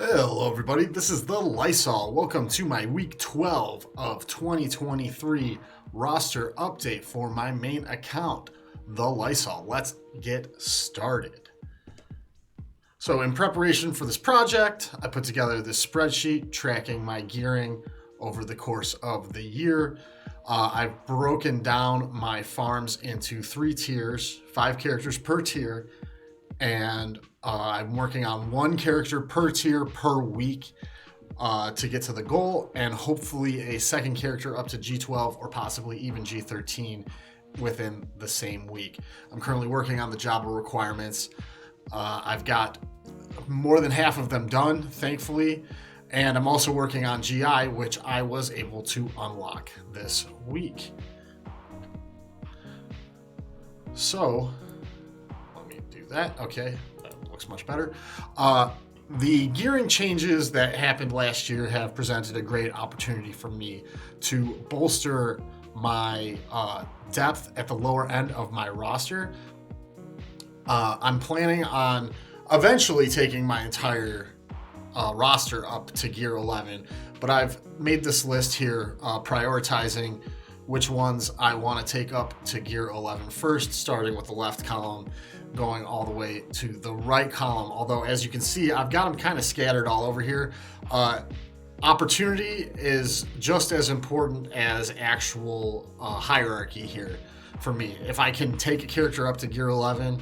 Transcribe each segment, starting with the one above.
Hello everybody, this is TheLisol. Welcome to my week 12 of 2023 roster update for my main account, TheLisol. Let's get started. So in preparation for this project, I put together this spreadsheet tracking my gearing over the course of the year. I've broken down my farms into 3 tiers, 5 characters per tier, and I'm working on 1 character per tier per week to get to the goal, and hopefully a second character up to G12 or possibly even G13 within the same week. I'm currently working on the Java requirements. I've got more than half of them done, thankfully, and I'm also working on GI, which I was able to unlock this week. So let me do that. Okay, that looks much better. The gearing changes that happened last year have presented a great opportunity for me to bolster my depth at the lower end of my roster. I'm planning on eventually taking my entire roster up to gear 11, but I've made this list here prioritizing which ones I want to take up to gear 11 first, starting with the left column, going all the way to the right column. Although, as you can see, I've got them kind of scattered all over here. Opportunity is just as important as actual hierarchy here for me. If I can take a character up to gear 11,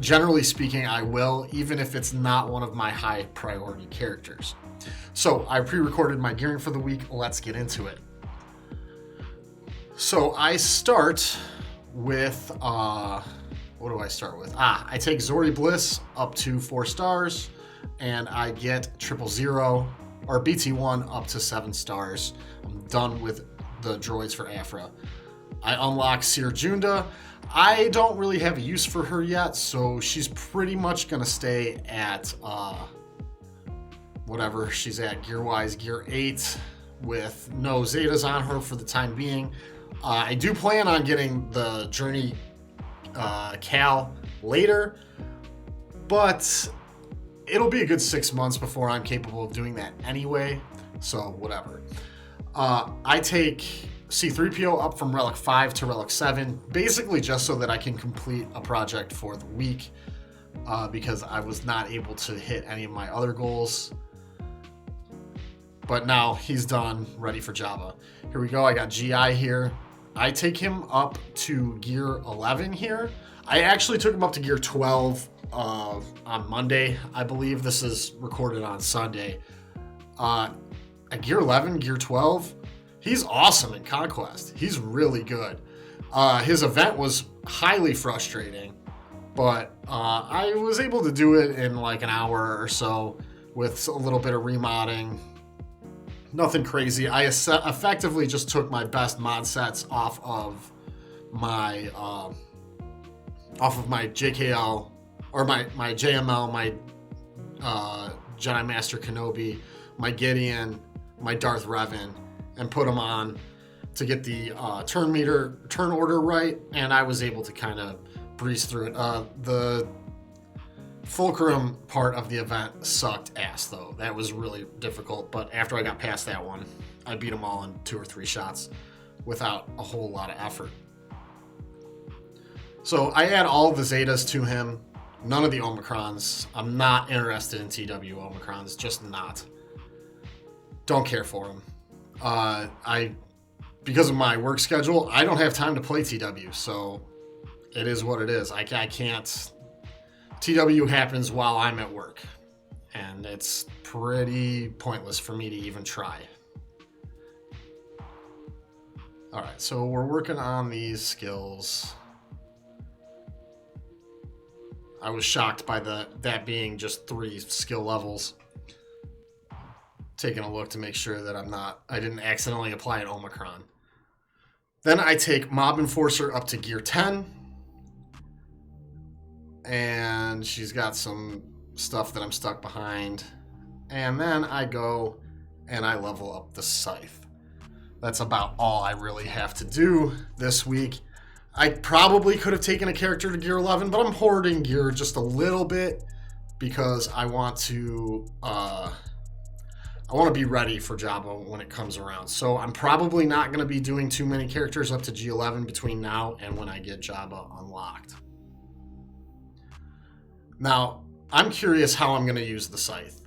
generally speaking, I will, even if it's not one of my high priority characters. So I pre-recorded my gearing for the week. Let's get into it. So I start with, what do I start with? I take Zori Bliss up to 4 stars, and I get 000 or BT1 up to 7 stars. I'm done with the droids for Afra. I unlock Seer Junda. I don't really have a use for her yet, so she's pretty much going to stay at whatever she's at gear-wise, gear 8, with no Zetas on her for the time being. I do plan on getting the Journey Cal later, but it'll be a good 6 months before I'm capable of doing that anyway, so whatever. I take C-3PO up from Relic 5 to Relic 7, basically just so that I can complete a project for the week, because I was not able to hit any of my other goals. But now he's done, ready for Java. Here we go, I got GI here. I take him up to gear 11 here. I actually took him up to gear 12 on Monday. I believe this is recorded on Sunday. At gear 11, gear 12, he's awesome in Conquest. He's really good. His event was highly frustrating, but I was able to do it in like an hour or so with a little bit of remodding. Nothing crazy. I effectively just took my best mod sets off of my JKL or my JML, my Jedi Master Kenobi, my Gideon, my Darth Revan, and put them on to get the turn order right, and I was able to kind of breeze through it. The Fulcrum part of the event sucked ass, though. That was really difficult, but after I got past that one, I beat them all in 2 or 3 shots without a whole lot of effort. So I add all of the Zetas to him, none of the Omicrons. I'm not interested in TW Omicrons, just not. Don't care for them. Because of my work schedule, I don't have time to play TW, so it is what it is. I can't. TW happens while I'm at work, and it's pretty pointless for me to even try. All right, so we're working on these skills. I was shocked by that being just 3 skill levels. Taking a look to make sure that I didn't accidentally apply an Omicron. Then I take Mob Enforcer up to gear 10. And she's got some stuff that I'm stuck behind. And then I go and I level up the Scythe. That's about all I really have to do this week. I probably could have taken a character to gear 11, but I'm hoarding gear just a little bit because I want to I want to be ready for Jabba when it comes around. So I'm probably not going to be doing too many characters up to G11 between now and when I get Jabba unlocked. Now, I'm curious how I'm going to use the Scythe,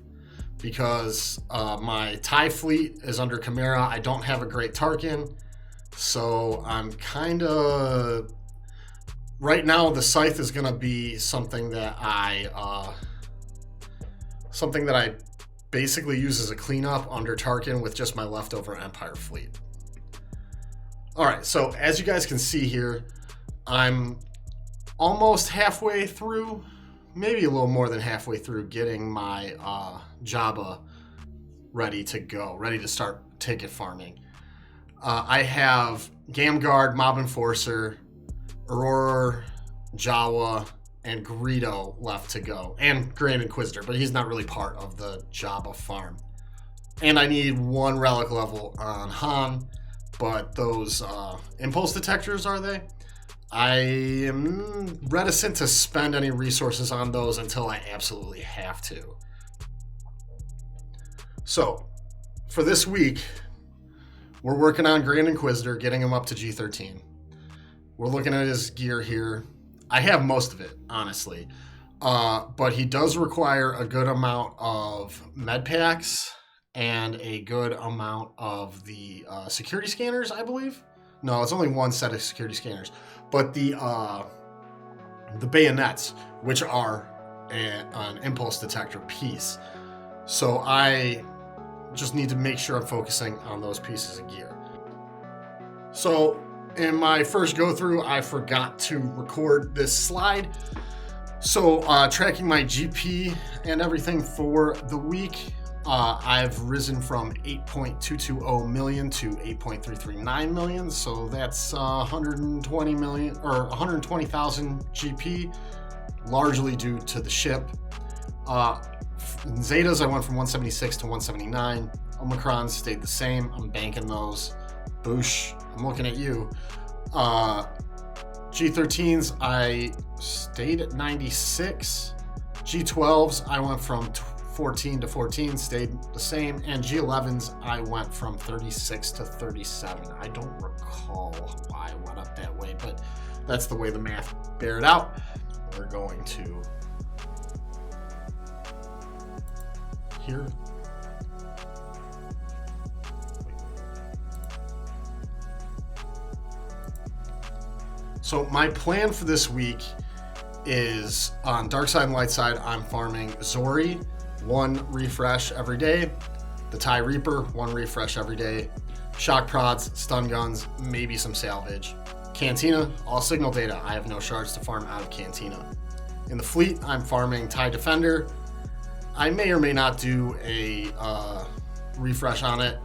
because my TIE fleet is under Chimera. I don't have a Great Tarkin, so I'm kind of... Right now, the Scythe is going to be something that I basically use as a cleanup under Tarkin with just my leftover Empire fleet. All right, so as you guys can see here, I'm almost halfway through, maybe a little more than halfway through getting my Jabba ready to go, ready to start ticket farming. I have Gamguard, Mob Enforcer, Aurora, Jawa, and Greedo left to go, and Grand Inquisitor, but he's not really part of the Jabba farm. And I need 1 relic level on Han, but those impulse detectors, are they? I am reticent to spend any resources on those until I absolutely have to. So, for this week, we're working on Grand Inquisitor, getting him up to G13. We're looking at his gear here. I have most of it, honestly. But he does require a good amount of med packs and a good amount of the security scanners, I believe. No, it's only 1 set of security scanners. But the bayonets, which are an impulse detector piece. So I just need to make sure I'm focusing on those pieces of gear. So in my first go through, I forgot to record this slide. So tracking my GP and everything for the week, I've risen from 8.220 million to 8.339 million. So that's 120 million or 120,000 GP, largely due to the ship. In Zetas, I went from 176 to 179. Omicrons stayed the same. I'm banking those. Boosh, I'm looking at you. G13s, I stayed at 96. G12s, I went from 14 to 14, stayed the same. And G11s, I went from 36 to 37. I don't recall why I went up that way, but that's the way the math bear it out. We're going to here. So my plan for this week is on dark side and light side, I'm farming Zori, 1 refresh every day. The TIE Reaper, 1 refresh every day. Shock prods, stun guns, maybe some salvage. Cantina, all signal data. I have no shards to farm out of Cantina. In the fleet, I'm farming TIE Defender. I may or may not do a refresh on it.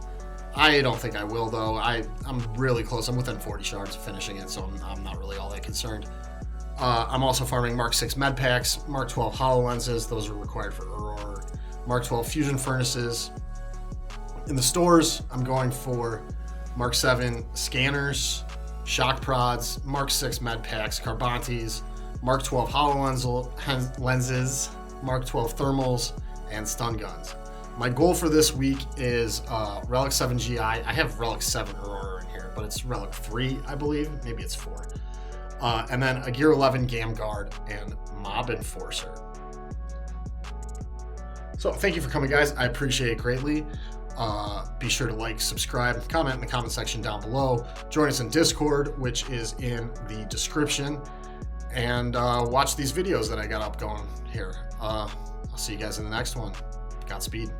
I don't think I will, though. I'm really close. I'm within 40 shards of finishing it, so I'm not really all that concerned. I'm also farming Mark 6 med packs, Mark 12 HoloLenses. Those are required for Aurora. Mark 12 fusion furnaces. In the stores, I'm going for Mark 7 scanners, shock prods, Mark 6 med packs, Carbantes, Mark 12 HoloLenses, Mark 12 thermals, and stun guns. My goal for this week is Relic 7 GI. I have Relic 7 Aurora in here, but it's Relic 3, I believe. Maybe it's 4. And then a Gear 11 Gamguard and Mob Enforcer. So thank you for coming, guys. I appreciate it greatly. Be sure to like, subscribe, comment in the comment section down below. Join us in Discord, which is in the description. And watch these videos that I got up going here. I'll see you guys in the next one. Godspeed.